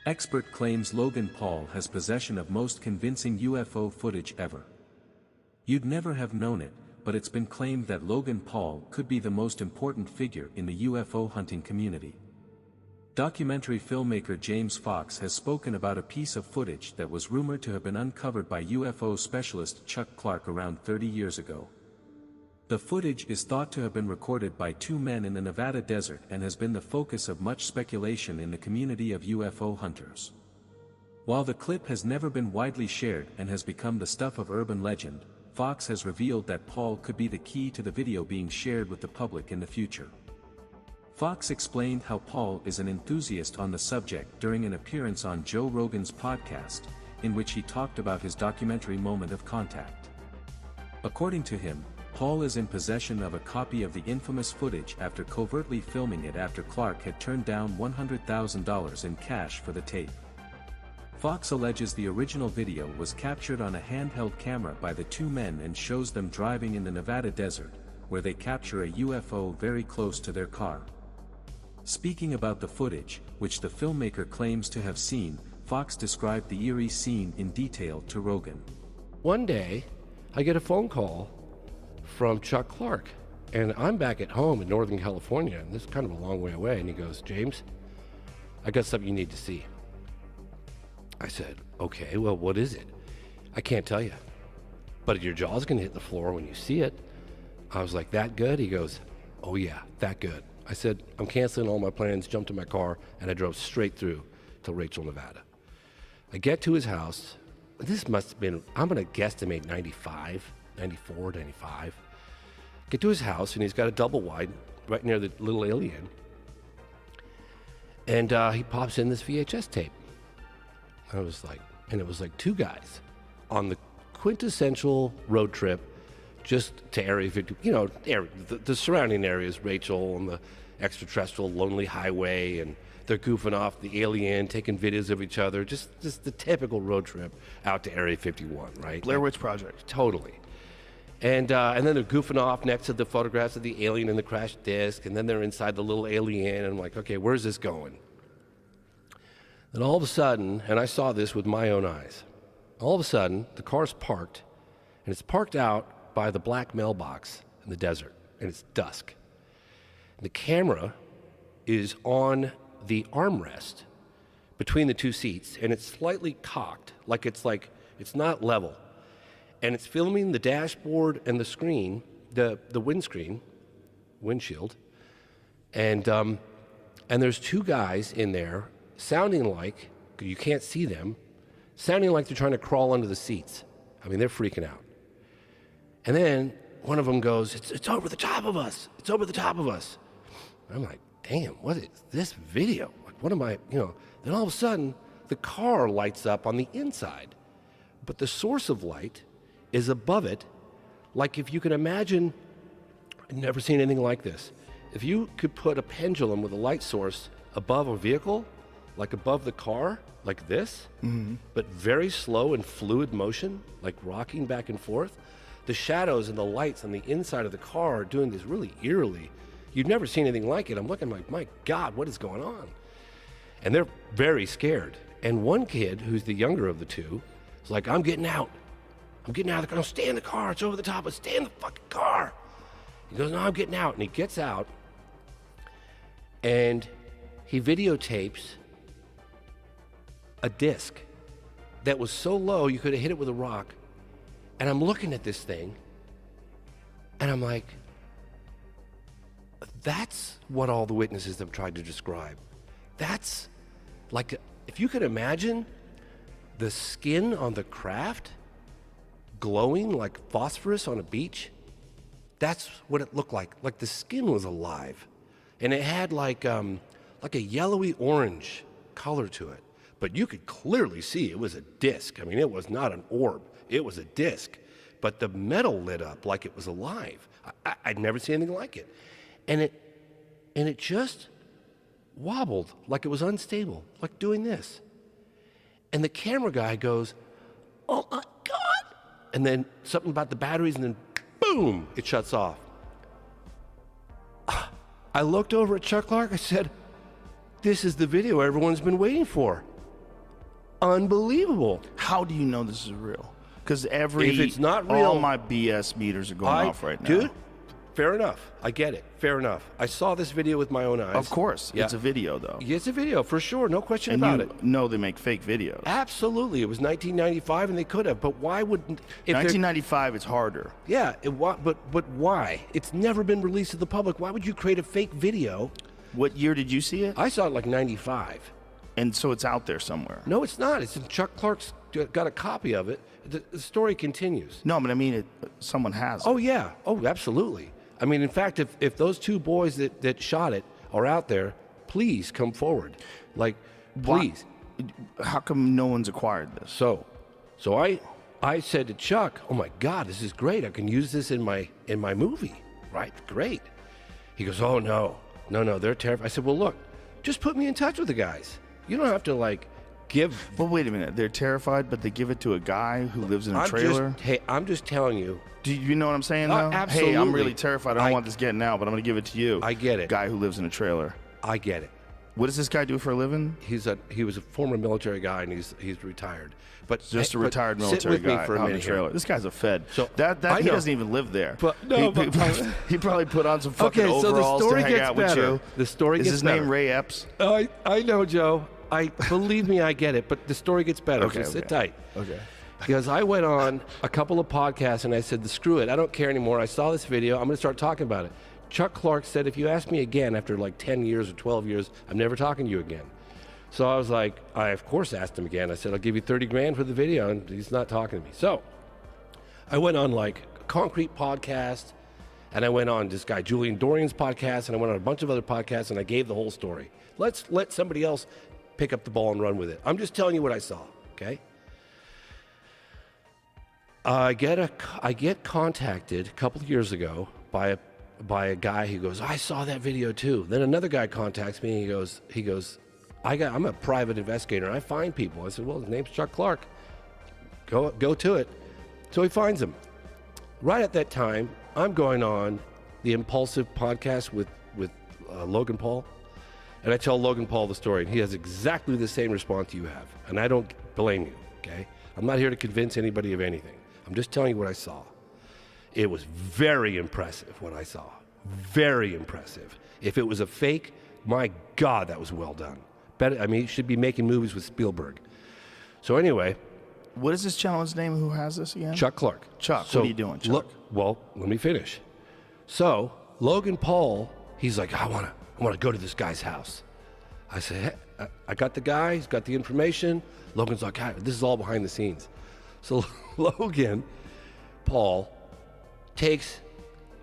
Expert claims Logan Paul has possession of most convincing UFO footage ever. You'd never have known it, but it's been claimed that Logan Paul could be the most important figure in the UFO hunting community. Documentary filmmaker James Fox has spoken about a piece of footage that was rumored to have been uncovered by UFO specialist Chuck Clark around 30 years ago. The footage is thought to have been recorded by two men in the Nevada desert and has been the focus of much speculation in the community of UFO hunters. While the clip has never been widely shared and has become the stuff of urban legend, Fox has revealed that Paul could be the key to the video being shared with the public in the future. Fox explained how Paul is an enthusiast on the subject during an appearance on Joe Rogan's podcast, in which he talked about his documentary Moment of Contact. According to him, Paul is in possession of a copy of the infamous footage after covertly filming it after Clark had turned down $100,000 in cash for the tape. Fox alleges the original video was captured on a handheld camera by the two men and shows them driving in the Nevada desert, where they capture a UFO very close to their car. Speaking about the footage, which the filmmaker claims to have seen, Fox described the eerie scene in detail to Rogan. One day, I get a phone call from Chuck Clark, and I'm back at home in Northern California, and this is kind of a long way away, and he goes, "James, I got something you need to see." I said, "Okay, well, what is it?" "I can't tell you, but your jaw's gonna hit the floor when you see it." I was like, "That good?" He goes, "Oh yeah, that good." I said, "I'm canceling all my plans," jumped in my car, and I drove straight through to Rachel, Nevada. I get to his house. This must have been, I'm gonna guesstimate 94, 95. Get to his house, and he's got a double wide right near the little alien. And he pops in this VHS tape. I was like, and it was like two guys on the quintessential road trip just to Area 50, you know, the surrounding areas, Rachel and the extraterrestrial lonely highway, and they're goofing off the alien, taking videos of each other, just the typical road trip out to Area 51, right? Blair Witch Project. Totally. And then they're goofing off next to the photographs of the alien and the crashed disc, and then they're inside the little alien, and I'm like, okay, where's this going? Then all of a sudden, and I saw this with my own eyes, all of a sudden, the car's parked, and it's parked out by the black mailbox in the desert, and it's dusk. The camera is on the armrest between the two seats, and it's slightly cocked, like it's not level. And it's filming the dashboard and the screen, the windshield, and there's two guys in there sounding like, you can't see them, sounding like they're trying to crawl under the seats. I mean, they're freaking out. And then one of them goes, it's over the top of us. It's over the top of us. And I'm like, damn, what is this video? Like, what am I, Then all of a sudden, the car lights up on the inside, but the source of light is above it. Like, if you can imagine, I've never seen anything like this. If you could put a pendulum with a light source above a vehicle, like above the car, like this, but very slow and fluid motion, like rocking back and forth, the shadows and the lights on the inside of the car are doing this really eerily. You've never seen anything like it. I'm looking like, my God, what is going on? And they're very scared. And one kid, who's the younger of the two, is like, I'm getting out. I'm getting out of the car. No, stay in the car. It's over the top. Stay in the fucking car. He goes, no, I'm getting out. And he gets out, and he videotapes a disc that was so low you could have hit it with a rock. And I'm looking at this thing, and I'm like, that's what all the witnesses have tried to describe. That's like, if you could imagine the skin on the craft glowing like phosphorus on a beach, that's what it looked like. Like the skin was alive, and it had like a yellowy orange color to it. But you could clearly see it was a disc. I mean, it was not an orb. It was a disc. But the metal lit up like it was alive. I'd never seen anything like it. And it just wobbled like it was unstable, like doing this. And the camera guy goes, oh my God. And then something about the batteries, and then boom, it shuts off. I looked over at Chuck Clark. I said, this is the video everyone's been waiting for. Unbelievable. How do you know this is real? Because If it's not real, all my BS meters are going off right now. Dude, fair enough. I get it. Fair enough. I saw this video with my own eyes. Of course. Yeah. It's a video, though. It's a video, for sure. No question And about you it. know they make fake videos. Absolutely. It was 1995, and they could have. But why wouldn't... If 1995 is harder. Yeah, but why? It's never been released to the public. Why would you create a fake video? What year did you see it? I saw it like 95. And so it's out there somewhere. No, it's not. It's in Chuck Clark's got a copy of it. The story continues. No, but I mean, someone has it. Oh, yeah. Oh, absolutely. I mean, in fact, if those two boys that shot it are out there, please come forward. Like, please. How come no one's acquired this? So I said to Chuck, "Oh my God, this is great. I can use this in my movie." Right? Great. He goes, "Oh no, they're terrified." I said, "Well, look, just put me in touch with the guys. You don't have to like give." But wait a minute, they're terrified, but they give it to a guy who lives in a trailer. I'm just telling you. Do you know what I'm saying? Though? Absolutely. Hey, I'm really terrified. I don't want this getting out, but I'm going to give it to you. I get it. Guy who lives in a trailer. I get it. What does this guy do for a living? He was a former military guy, and he's retired. But just a retired military sit with guy me for a out in minute a trailer. here. This guy's a Fed. So that he doesn't even live there. But no, he probably put on some fucking overalls so the story to hang gets out better. with you. The story Is gets his better. name Ray Epps? I know, Joe. Believe me, I get it. But the story gets better. Okay, so sit tight. Okay. Because I went on a couple of podcasts and I said, screw it, I don't care anymore. I saw this video, I'm going to start talking about it. Chuck Clark said, if you ask me again after like 10 years or 12 years, I'm never talking to you again. So I was like, I of course asked him again. I said, I'll give you 30 grand for the video, and he's not talking to me. So I went on like a Concrete podcast, and I went on this guy Julian Dorian's podcast, and I went on a bunch of other podcasts, and I gave the whole story. Let's let somebody else pick up the ball and run with it. I'm just telling you what I saw, okay? I get contacted a couple of years ago by a guy who goes, I saw that video too. Then another guy contacts me and he goes, I'm a private investigator and I find people. I said, well, his name's Chuck Clark. Go to it. So he finds him. Right at that time, I'm going on the Impulsive podcast with Logan Paul, and I tell Logan Paul the story, and he has exactly the same response you have, and I don't blame you. Okay, I'm not here to convince anybody of anything. I'm just telling you what I saw. It was very impressive what I saw. Very impressive. If it was a fake, my God, that was well done. He should be making movies with Spielberg. So anyway. What is this channel's name? Who has this again? Chuck Clark. Chuck, what are you doing, Chuck? Well, let me finish. So Logan Paul, he's like, I want to go to this guy's house. I said, hey, I got the guy. He's got the information. Logan's like, this is all behind the scenes. So Logan Paul takes,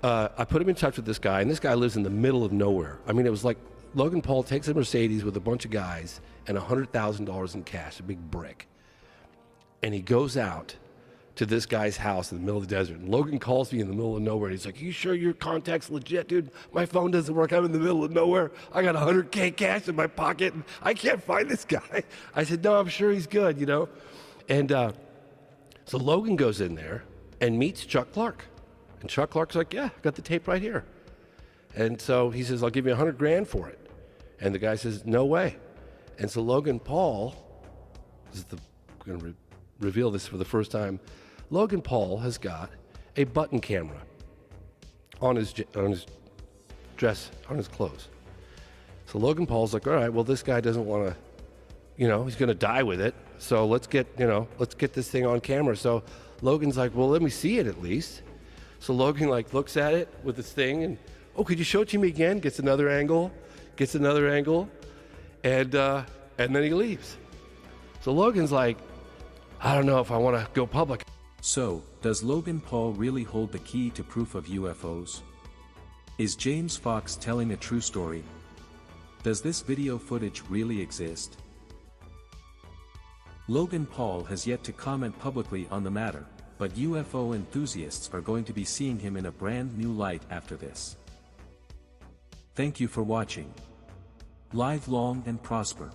I put him in touch with this guy, and this guy lives in the middle of nowhere. I mean, it was like Logan Paul takes a Mercedes with a bunch of guys and $100,000 in cash, a big brick. And he goes out to this guy's house in the middle of the desert. And Logan calls me in the middle of nowhere. And he's like, you sure your contact's legit, dude? My phone doesn't work. I'm in the middle of nowhere. I got $100K cash in my pocket, and I can't find this guy. I said, no, I'm sure he's good, you know? And so Logan goes in there and meets Chuck Clark. And Chuck Clark's like, yeah, I got the tape right here. And so he says, I'll give you $100,000 for it. And the guy says, no way. And so Logan Paul, going to reveal this for the first time, Logan Paul has got a button camera on his dress, on his clothes. So Logan Paul's like, all right, well, this guy doesn't want to, he's going to die with it. So let's get this thing on camera. So Logan's like, well, let me see it at least. So Logan looks at it with this thing and, oh, could you show it to me again? Gets another angle, and then he leaves. So Logan's like, I don't know if I want to go public. So, does Logan Paul really hold the key to proof of UFOs? Is James Fox telling a true story? Does this video footage really exist? Logan Paul has yet to comment publicly on the matter, but UFO enthusiasts are going to be seeing him in a brand new light after this. Thank you for watching. Live long and prosper.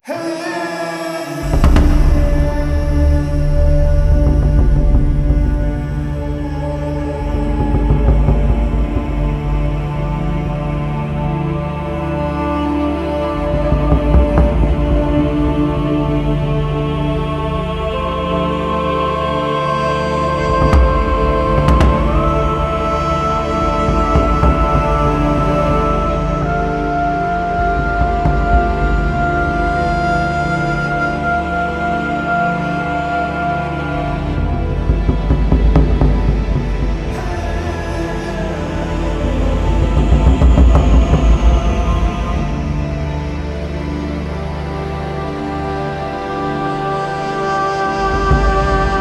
Hey!